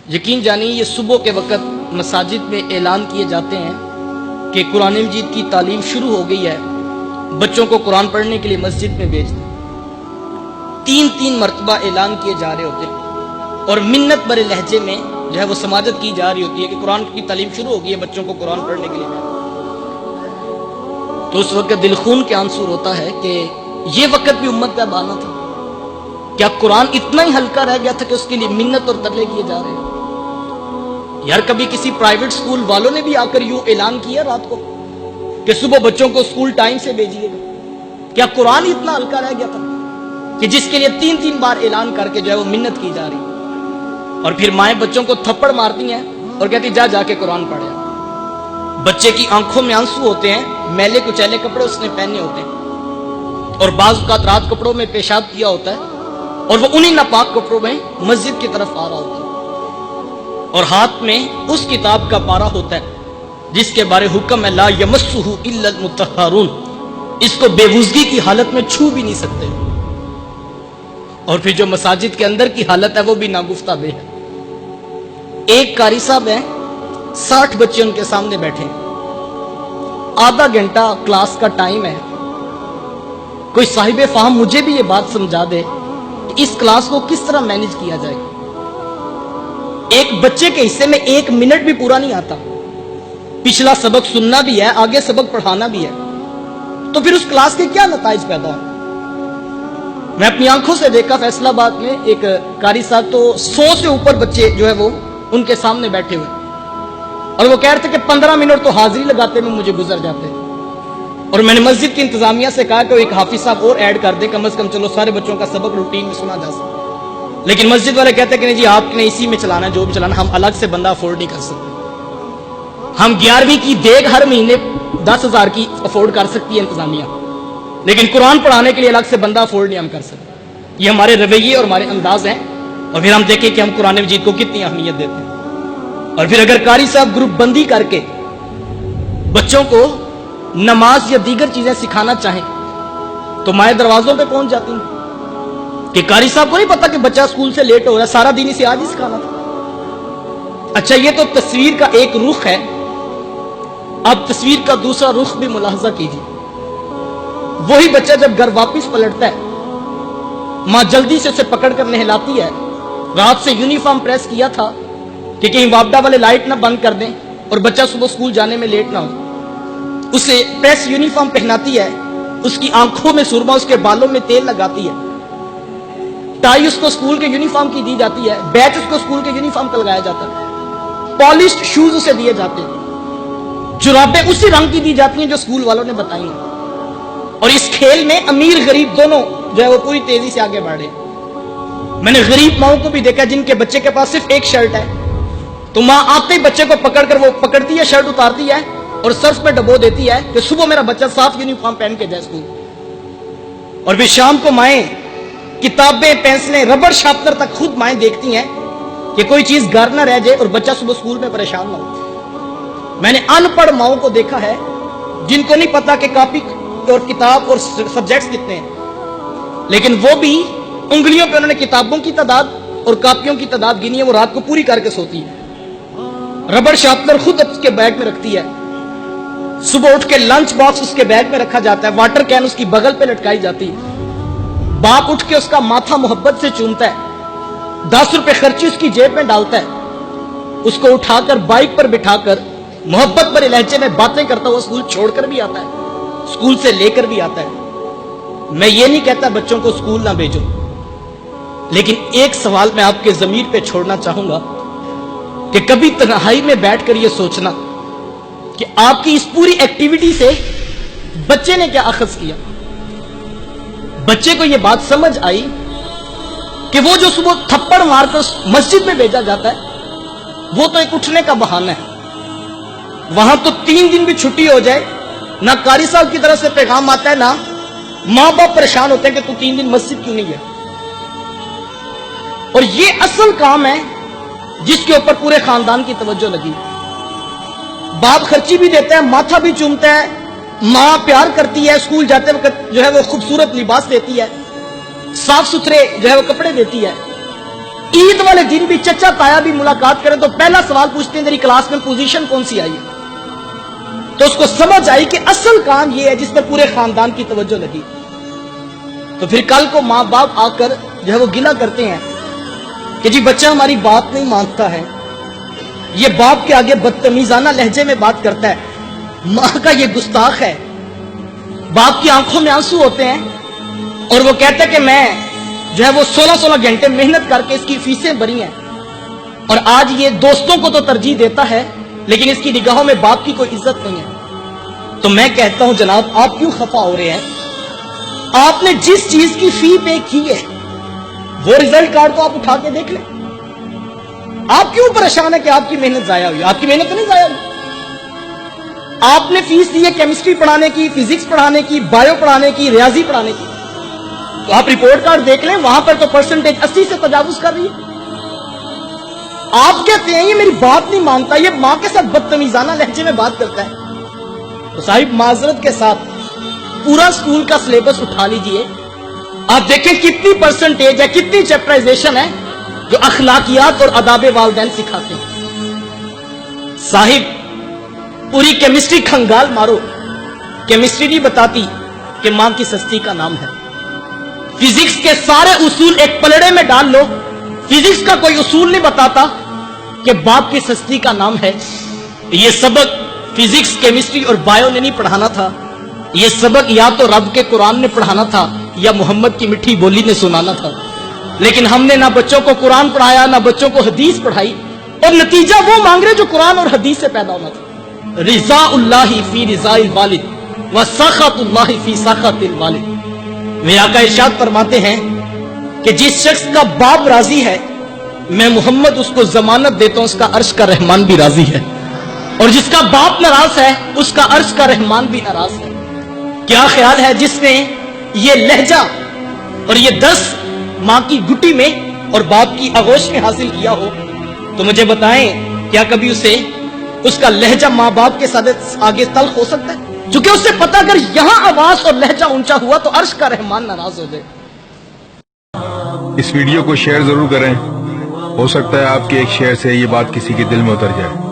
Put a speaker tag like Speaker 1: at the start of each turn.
Speaker 1: یقین جانیے یہ صبح کے وقت مساجد میں اعلان کیے جاتے ہیں کہ قرآن مجید کی تعلیم شروع ہو گئی ہے، بچوں کو قرآن پڑھنے کے لیے مسجد میں بھیج دیں۔ 3 مرتبہ اعلان کیے جا رہے ہوتے ہیں اور منت برے لہجے میں جو ہے وہ سماجت کی جا رہی ہوتی ہے کہ قرآن کی تعلیم شروع ہو گئی ہے، بچوں کو قرآن پڑھنے کے لیے۔ تو اس وقت دل خون کے آنسو ہوتا ہے کہ یہ وقت بھی امت پہ اب آنا تھا۔ کیا قرآن اتنا ہی ہلکا رہ گیا تھا کہ اس کے لیے منت اور ترلے کیے جا رہے ہیں؟ یار کبھی کسی پرائیویٹ سکول والوں نے بھی آ کر یوں اعلان کیا رات کو کہ صبح بچوں کو سکول ٹائم سے بھیجیے گا؟ کیا قرآن اتنا ہلکا رہ گیا تھا کہ جس کے لیے 3 بار اعلان کر کے جو ہے وہ منت کی جا رہی؟ اور پھر مائیں بچوں کو تھپڑ مارتی ہیں اور کہتی جا کے قرآن پڑھے۔ بچے کی آنکھوں میں آنسو ہوتے ہیں، میلے کچیلے کپڑے اس نے پہنے ہوتے ہیں اور بعض اوقات رات کپڑوں میں پیشاب کیا ہوتا ہے اور وہ انہی ناپاک کپڑوں میں مسجد کی طرف آ رہا ہوتا ہے اور ہاتھ میں اس کتاب کا پارا ہوتا ہے جس کے بارے حکم ہے لا یمسہ الا المطہرون، اس کو بے وضوئی کی حالت میں چھو بھی نہیں سکتے۔ اور پھر جو مساجد کے اندر کی حالت ہے وہ بھی ناگفتہ بے ہے۔ ایک قاری صاحب ہیں، 60 بچے ان کے سامنے بیٹھے ہیں، آدھا گھنٹہ کلاس کا ٹائم ہے۔ کوئی صاحب فہم مجھے بھی یہ بات سمجھا دے کہ اس کلاس کو کس طرح مینج کیا جائے۔ ایک بچے کے حصے میں 1 منٹ بھی پورا نہیں آتا، پچھلا سبق سننا بھی ہے، آگے سبق پڑھانا بھی ہے، تو پھر اس کلاس کے کیا نتائج پیدا ہوں؟ میں اپنی آنکھوں سے دیکھا فیصل آباد میں ایک قاری صاحب، تو 100 سے اوپر بچے جو ہے وہ ان کے سامنے بیٹھے ہوئے اور وہ کہہ رہے تھے کہ 15 منٹ تو حاضری لگاتے میں مجھے گزر جاتے، اور میں نے مسجد کی انتظامیہ سے کہا کہ ایک حافظ صاحب اور ایڈ کر دیں، کم از کم چلو سارے بچوں کا سبق روٹین میں سنا جا سکتا۔ لیکن مسجد والے کہتے ہیں کہ نہیں جی آپ نے اسی میں چلانا ہے، جو بھی چلانا، ہم الگ سے بندہ افورڈ نہیں کر سکتے۔ ہم 11ویں کی دیگ ہر مہینے 10,000 کی افورڈ کر سکتی ہے انتظامیہ، لیکن قرآن پڑھانے کے لیے الگ سے بندہ افورڈ نہیں ہم کر سکتے۔ یہ ہمارے رویے اور ہمارے انداز ہیں، اور پھر ہم دیکھیں کہ ہم قرآن مجید کو کتنی اہمیت دیتے ہیں۔ اور پھر اگر قاری صاحب گروپ بندی کر کے بچوں کو نماز یا دیگر چیزیں سکھانا چاہیں تو مائیں دروازوں پہ پہنچ جاتی ہیں کہ قاری صاحب کو نہیں پتا کہ بچہ اسکول سے لیٹ ہو رہا ہے، سارا دن اسے آج ہی سکھانا تھا۔ اچھا یہ تو تصویر کا ایک رخ ہے، اب تصویر کا دوسرا رخ بھی ملاحظہ کیجیے۔ وہی بچہ جب گھر واپس پلٹتا ہے، ماں جلدی سے اسے پکڑ کر نہلاتی ہے، رات سے یونیفارم پریس کیا تھا کہ کہیں وابڈا والے لائٹ نہ بند کر دیں اور بچہ صبح اسکول جانے میں لیٹ نہ ہو، اسے پریس یونیفارم پہناتی ہے، اس کی آنکھوں میں سرما، اس کے بالوں میں تیل لگاتی ہے، ٹائی اس کو اسکول کے یونیفارم کی دی جاتی ہے، بیچ اس کو اسکول کے یونیفارم کا لگایا جاتا ہے، پالشڈ شوز اسے دیے جاتے ہیں، جرابیں اسی رنگ کی دی جاتی ہیں جو اسکول والوں نے بتائی ہیں، اور اس کھیل میں امیر غریب دونوں جو ہے وہ پوری تیزی سے آگے بڑھے۔ میں نے غریب ماؤں کو بھی دیکھا جن کے بچے کے پاس صرف ایک شرٹ ہے، تو ماں آتے ہی بچے کو پکڑ کر وہ پکڑتی ہے، شرٹ اتارتی ہے اور سرف پہ ڈبو دیتی ہے کہ صبح میرا بچہ صاف یونیفارم پہن کے جائے اسکول۔ اور پھر شام کو مائیں کتابیں، پینسلیں، ربڑ شارپنر تک خود مائیں دیکھتی ہیں کہ کوئی چیز گھر نہ رہ جائے اور بچہ صبح اسکول میں پریشان نہ ہو۔ میں نے ان پڑھ ماؤں کو دیکھا ہے جن کو نہیں پتا کہ کاپی اور کتاب اور سبجیکٹس کتنے ہیں، لیکن وہ بھی انگلیوں پہ انہوں نے کتابوں کی تعداد اور کاپیوں کی تعداد گنی ہے، وہ رات کو پوری کر کے سوتی ہے۔ ربڑ شارپنر خود اس کے بیگ میں رکھتی ہے، صبح اٹھ کے لنچ باکس اس کے بیگ میں رکھا جاتا ہے، واٹر کین اس کی بغل پہ لٹکائی جاتی ہے، باپ اٹھ کے اس کا ماتھا محبت سے چومتا ہے، 10 روپے خرچی اس کی جیب میں ڈالتا ہے، اس کو اٹھا کر بائک پر بٹھا کر محبت بھرے لہجے میں باتیں کرتا ہوا اسکول چھوڑ کر بھی آتا ہے، اسکول سے لے کر بھی آتا ہے۔ میں یہ نہیں کہتا بچوں کو اسکول نہ بھیجو، لیکن ایک سوال میں آپ کے ضمیر پہ چھوڑنا چاہوں گا کہ کبھی تنہائی میں بیٹھ کر یہ سوچنا کہ آپ کی اس پوری ایکٹیویٹی سے بچے نے کیا اخذ کیا؟ بچے کو یہ بات سمجھ آئی کہ وہ جو صبح تھپڑ مار کر مسجد میں بھیجا جاتا ہے وہ تو ایک اٹھنے کا بہانہ ہے، وہاں تو 3 دن بھی چھٹی ہو جائے نہ قاری صاحب کی طرف سے پیغام آتا ہے، نہ ماں باپ پریشان ہوتے ہیں کہ تو 3 دن مسجد کیوں نہیں گیا۔ اور یہ اصل کام ہے جس کے اوپر پورے خاندان کی توجہ لگی۔ باپ خرچی بھی دیتا ہے، ماتھا بھی چومتا ہے، ماں پیار کرتی ہے، اسکول جاتے وقت جو ہے وہ خوبصورت لباس دیتی ہے، صاف ستھرے جو ہے وہ کپڑے دیتی ہے، عید والے دن بھی چچا تایا بھی ملاقات کریں تو پہلا سوال پوچھتے ہیں تیری کلاس میں پوزیشن کون سی آئی ہے؟ تو اس کو سمجھ آئی کہ اصل کام یہ ہے جس پر پورے خاندان کی توجہ لگی. تو پھر کل کو ماں باپ آ کر جو ہے وہ گلہ کرتے ہیں کہ جی بچہ ہماری بات نہیں مانتا ہے, یہ باپ کے آگے بدتمیزانہ لہجے میں بات کرتا ہے, ماں کا یہ گستاخ ہے. باپ کی آنکھوں میں آنسو ہوتے ہیں اور وہ کہتا ہے کہ میں جو ہے وہ 16 گھنٹے محنت کر کے اس کی فیسیں بھری ہیں اور آج یہ دوستوں کو تو ترجیح دیتا ہے لیکن اس کی نگاہوں میں باپ کی کوئی عزت نہیں ہے. تو میں کہتا ہوں جناب آپ کیوں خفا ہو رہے ہیں؟ آپ نے جس چیز کی فی پے کی ہے وہ رزلٹ کارڈ تو آپ اٹھا کے دیکھ لیں. آپ کیوں پریشان ہے کہ آپ کی محنت ضائع ہوئی؟ آپ کی محنت نہیں ضائع ہوئی. آپ نے فیس دی ہے کیمسٹری پڑھانے کی, فزکس پڑھانے کی, بایو پڑھانے کی, ریاضی پڑھانے کی. تو آپ رپورٹ کارڈ دیکھ لیں, وہاں پر تو پرسنٹیج 80 سے تجاوز کر رہی ہے. آپ کہتے ہیں یہ میری بات نہیں مانتا, یہ ماں کے ساتھ بدتمیزانہ لہجے میں بات کرتا ہے. تو صاحب معذرت کے ساتھ پورا اسکول کا سلیبس اٹھا لیجئے, آپ دیکھیں کتنی پرسنٹیج ہے, کتنی چیپٹرائزیشن ہے جو اخلاقیات اور آداب والدین سکھاتے ہیں. صاحب پوری کیمسٹری کھنگال مارو, کیمسٹری نہیں بتاتی کہ ماں کی سستی کا نام ہے. فزکس کے سارے اصول ایک پلڑے میں ڈال لو, فزکس کا کوئی اصول نہیں بتاتا کہ باپ کی سستی کا نام ہے. یہ سبق فزکس, کیمسٹری اور بایو نے نہیں پڑھانا تھا, یہ سبق یا تو رب کے قرآن نے پڑھانا تھا یا محمد کی میٹھی بولی نے سنانا تھا. لیکن ہم نے نہ بچوں کو قرآن پڑھایا نہ بچوں کو حدیث پڑھائی, اور نتیجہ وہ مانگ رہے جو قرآن اور حدیث سے پیدا ہونا تھا. رضا اللہ فی رضا الوالد و سخط اللہ فی سخط الوالد. میرے آقا ارشاد فرماتے ہیں کہ جس شخص کا باپ راضی ہے میں محمد اس کو ضمانت دیتا ہوں اس کا عرش کا رحمان بھی راضی ہے, اور جس کا باپ ناراض ہے اس کا عرش کا رحمان بھی ناراض ہے. کیا خیال ہے جس نے یہ لہجہ اور یہ 10 ماں کی گٹی میں اور باپ کی آغوش میں حاصل کیا ہو تو مجھے بتائیں کیا کبھی اسے اس کا لہجہ ماں باپ کے ساتھ آگے تلخ ہو سکتا ہے؟ چونکہ اس سے پتا اگر یہاں آواز اور لہجہ اونچا ہوا تو عرش کا رحمان ناراض ہو جائے.
Speaker 2: اس ویڈیو کو شیئر ضرور کریں, ہو سکتا ہے آپ کے ایک شیئر سے یہ بات کسی کے دل میں اتر جائے.